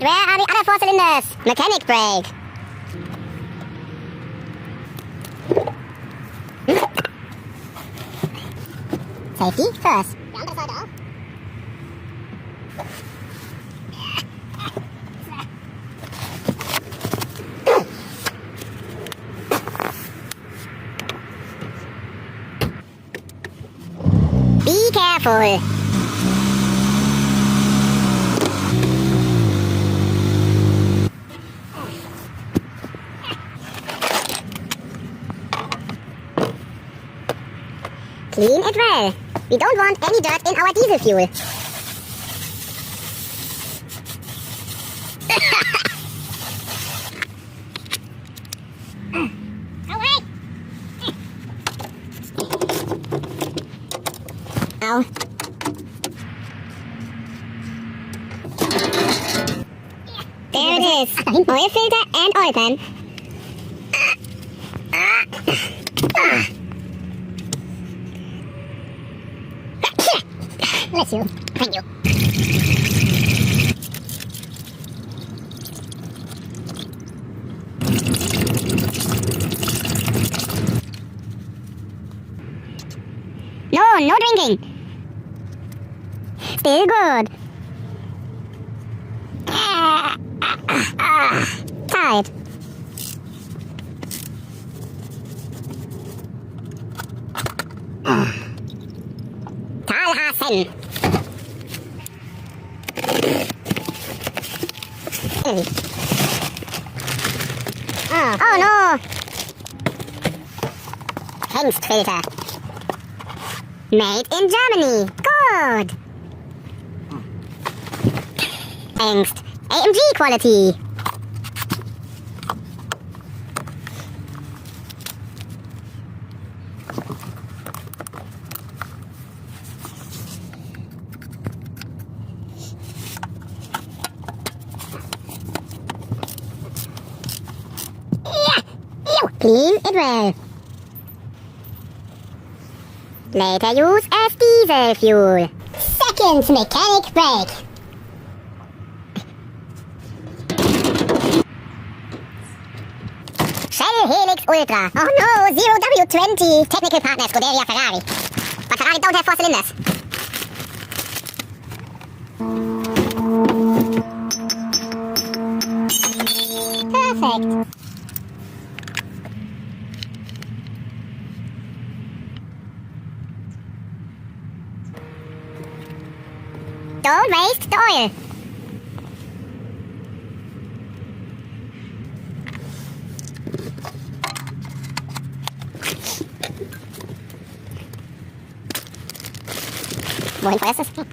But where are the other 4 cylinders? Mechanic brake. Safety first. Die andere Seite auch. Be careful. Clean it well. We don't want any dirt in our diesel fuel. Ow. There it is. Oil filter and oil pan. Bless you. Thank you. No drinking. Still good. Tight. Talhassen. Oh no. Hengstfilter. Made in Germany. Good. Hengst. AMG quality. Clean it well. Later use as diesel fuel. Second mechanic brake. Shell Helix Ultra. Oh no, 0W20. Technical partner Scuderia Ferrari. But Ferrari don't have 4 cylinders. Perfect. Don't waste the oil. Wohin feuerst du es?